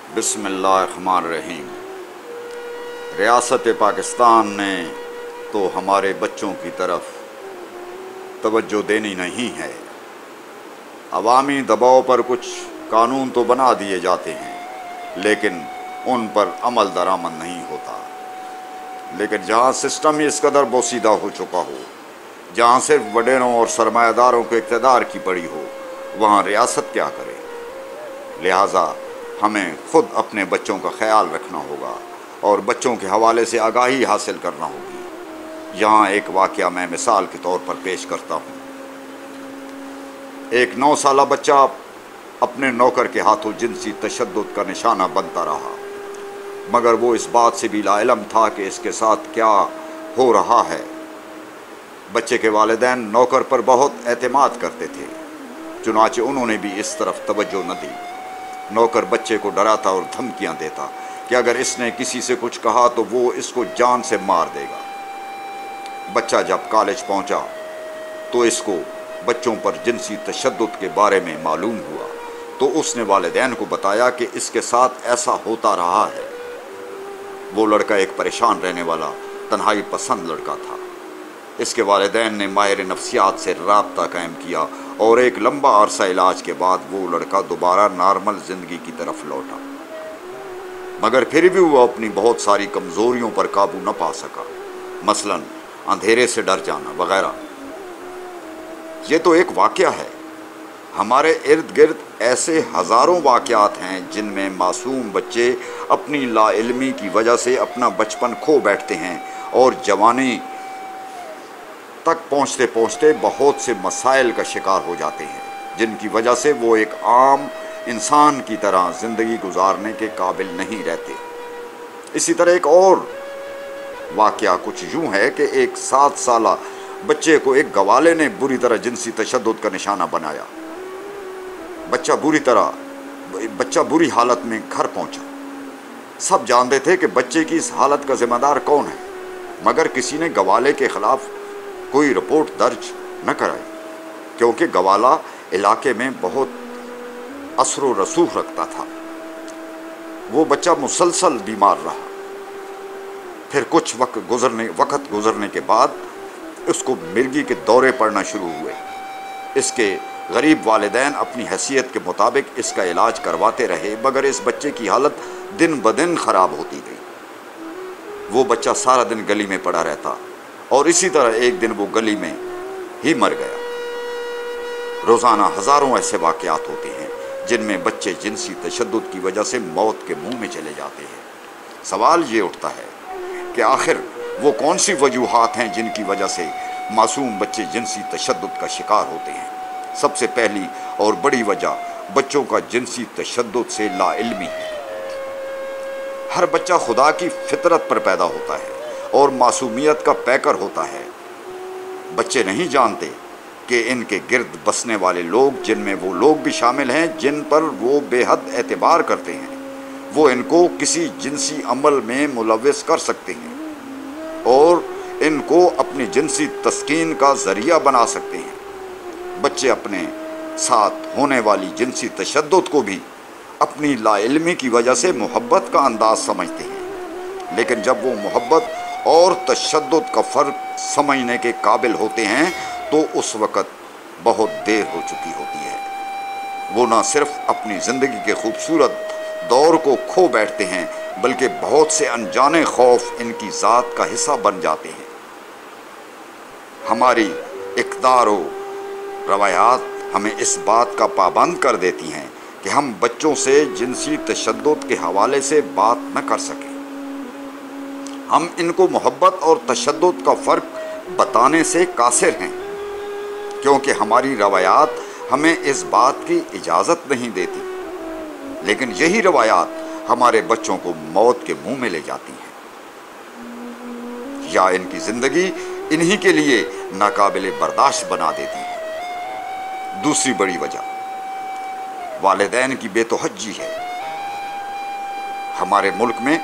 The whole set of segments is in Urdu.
بسم اللہ الرحمن الرحیم۔ ریاست پاکستان نے تو ہمارے بچوں کی طرف توجہ دینی نہیں ہے۔ عوامی دباؤ پر کچھ قانون تو بنا دیے جاتے ہیں لیکن ان پر عمل درآمد نہیں ہوتا۔ لیکن جہاں سسٹم ہی اس قدر بوسیدہ ہو چکا ہو، جہاں صرف وڈیروں اور سرمایہ داروں کو اقتدار کی پڑی ہو، وہاں ریاست کیا کرے؟ لہٰذا ہمیں خود اپنے بچوں کا خیال رکھنا ہوگا اور بچوں کے حوالے سے آگاہی حاصل کرنا ہوگی۔ یہاں ایک واقعہ میں مثال کے طور پر پیش کرتا ہوں۔ ایک 9 سالہ بچہ اپنے نوکر کے ہاتھوں جنسی تشدد کا نشانہ بنتا رہا، مگر وہ اس بات سے بھی لا علم تھا کہ اس کے ساتھ کیا ہو رہا ہے۔ بچے کے والدین نوکر پر بہت اعتماد کرتے تھے، چنانچہ انہوں نے بھی اس طرف توجہ نہ دی۔ نوکر بچے کو ڈراتا اور دھمکیاں دیتا کہ اگر اس نے کسی سے کچھ کہا تو وہ اس کو جان سے مار دے گا۔ بچہ جب کالج پہنچا تو اس کو بچوں پر جنسی تشدد کے بارے میں معلوم ہوا، تو اس نے والدین کو بتایا کہ اس کے ساتھ ایسا ہوتا رہا ہے۔ وہ لڑکا ایک پریشان رہنے والا تنہائی پسند لڑکا تھا۔ اس کے والدین نے ماہر نفسیات سے رابطہ قائم کیا اور ایک لمبا عرصہ علاج کے بعد وہ لڑکا دوبارہ نارمل زندگی کی طرف لوٹا، مگر پھر بھی وہ اپنی بہت ساری کمزوریوں پر قابو نہ پا سکا، مثلاً اندھیرے سے ڈر جانا وغیرہ۔ یہ تو ایک واقعہ ہے، ہمارے ارد گرد ایسے ہزاروں واقعات ہیں جن میں معصوم بچے اپنی لا علمی کی وجہ سے اپنا بچپن کھو بیٹھتے ہیں اور جوانی تک پہنچتے پہنچتے بہت سے مسائل کا شکار ہو جاتے ہیں، جن کی وجہ سے وہ ایک عام انسان کی طرح زندگی گزارنے کے قابل نہیں رہتے۔ اسی طرح ایک اور واقعہ کچھ یوں ہے کہ ایک 7 سالہ بچے کو ایک گوالے نے بری طرح جنسی تشدد کا نشانہ بنایا۔ بچہ بری حالت میں گھر پہنچا۔ سب جانتے تھے کہ بچے کی اس حالت کا ذمہ دار کون ہے، مگر کسی نے گوالے کے خلاف کوئی رپورٹ درج نہ کرائی، کیونکہ گوالا علاقے میں بہت اثر و رسوخ رکھتا تھا۔ وہ بچہ مسلسل بیمار رہا۔ پھر کچھ وقت گزرنے کے بعد اس کو مرگی کے دورے پڑنا شروع ہوئے۔ اس کے غریب والدین اپنی حیثیت کے مطابق اس کا علاج کرواتے رہے، مگر اس بچے کی حالت دن بدن خراب ہوتی گئی۔ وہ بچہ سارا دن گلی میں پڑا رہتا اور اسی طرح ایک دن وہ گلی میں ہی مر گیا۔ روزانہ ہزاروں ایسے واقعات ہوتے ہیں جن میں بچے جنسی تشدد کی وجہ سے موت کے منہ میں چلے جاتے ہیں۔ سوال یہ اٹھتا ہے کہ آخر وہ کون سی وجوہات ہیں جن کی وجہ سے معصوم بچے جنسی تشدد کا شکار ہوتے ہیں؟ سب سے پہلی اور بڑی وجہ بچوں کا جنسی تشدد سے لا علمی ہے۔ ہر بچہ خدا کی فطرت پر پیدا ہوتا ہے اور معصومیت کا پیکر ہوتا ہے۔ بچے نہیں جانتے کہ ان کے گرد بسنے والے لوگ، جن میں وہ لوگ بھی شامل ہیں جن پر وہ بے حد اعتبار کرتے ہیں، وہ ان کو کسی جنسی عمل میں ملوث کر سکتے ہیں اور ان کو اپنی جنسی تسکین کا ذریعہ بنا سکتے ہیں۔ بچے اپنے ساتھ ہونے والی جنسی تشدد کو بھی اپنی لا علمی کی وجہ سے محبت کا انداز سمجھتے ہیں، لیکن جب وہ محبت اور تشدد کا فرق سمجھنے کے قابل ہوتے ہیں تو اس وقت بہت دیر ہو چکی ہوتی ہے۔ وہ نہ صرف اپنی زندگی کے خوبصورت دور کو کھو بیٹھتے ہیں بلکہ بہت سے انجانے خوف ان کی ذات کا حصہ بن جاتے ہیں۔ ہماری اقدار و روایات ہمیں اس بات کا پابند کر دیتی ہیں کہ ہم بچوں سے جنسی تشدد کے حوالے سے بات نہ کر سکیں۔ ہم ان کو محبت اور تشدد کا فرق بتانے سے قاصر ہیں، کیونکہ ہماری روایات ہمیں اس بات کی اجازت نہیں دیتی، لیکن یہی روایات ہمارے بچوں کو موت کے منہ میں لے جاتی ہیں یا ان کی زندگی انہی کے لیے ناقابل برداشت بنا دیتی ہے۔ دوسری بڑی وجہ والدین کی بے توجہی ہے۔ ہمارے ملک میں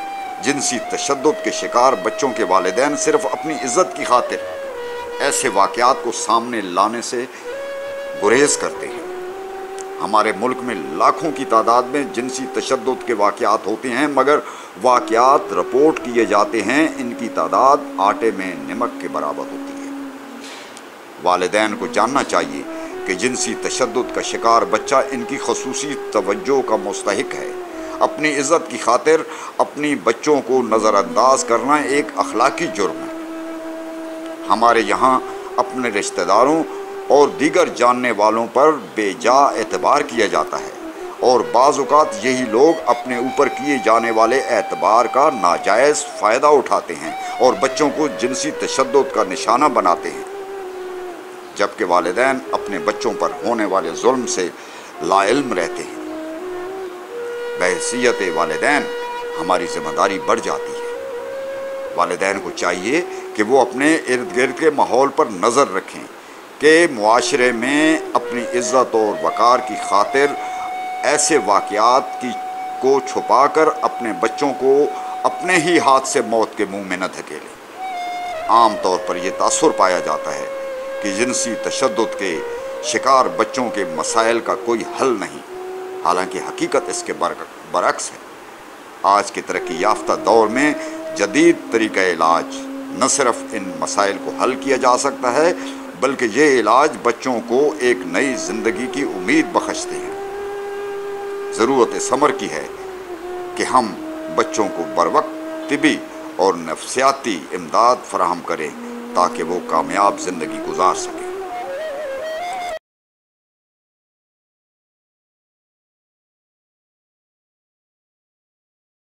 جنسی تشدد کے شکار بچوں کے والدین صرف اپنی عزت کی خاطر ایسے واقعات کو سامنے لانے سے گریز کرتے ہیں۔ ہمارے ملک میں لاکھوں کی تعداد میں جنسی تشدد کے واقعات ہوتے ہیں، مگر واقعات رپورٹ کیے جاتے ہیں ان کی تعداد آٹے میں نمک کے برابر ہوتی ہے۔ والدین کو جاننا چاہیے کہ جنسی تشدد کا شکار بچہ ان کی خصوصی توجہ کا مستحق ہے۔ اپنی عزت کی خاطر اپنی بچوں کو نظر انداز کرنا ایک اخلاقی جرم ہے۔ ہمارے یہاں اپنے رشتہ داروں اور دیگر جاننے والوں پر بے جا اعتبار کیا جاتا ہے، اور بعض اوقات یہی لوگ اپنے اوپر کیے جانے والے اعتبار کا ناجائز فائدہ اٹھاتے ہیں اور بچوں کو جنسی تشدد کا نشانہ بناتے ہیں، جبکہ والدین اپنے بچوں پر ہونے والے ظلم سے لا علم رہتے ہیں۔ بحیثیت والدین ہماری ذمہ داری بڑھ جاتی ہے۔ والدین کو چاہیے کہ وہ اپنے ارد گرد کے ماحول پر نظر رکھیں کہ معاشرے میں اپنی عزت اور وقار کی خاطر ایسے واقعات کو چھپا کر اپنے بچوں کو اپنے ہی ہاتھ سے موت کے منہ میں نہ دھکیلیں۔ عام طور پر یہ تاثر پایا جاتا ہے کہ جنسی تشدد کے شکار بچوں کے مسائل کا کوئی حل نہیں، حالانکہ حقیقت اس کے برعکس ہے۔ آج کے ترقی یافتہ دور میں جدید طریقہ علاج نہ صرف ان مسائل کو حل کیا جا سکتا ہے، بلکہ یہ علاج بچوں کو ایک نئی زندگی کی امید بخشتے ہیں۔ ضرورت اس امر کی ہے کہ ہم بچوں کو بروقت طبی اور نفسیاتی امداد فراہم کریں تاکہ وہ کامیاب زندگی گزار سکیں۔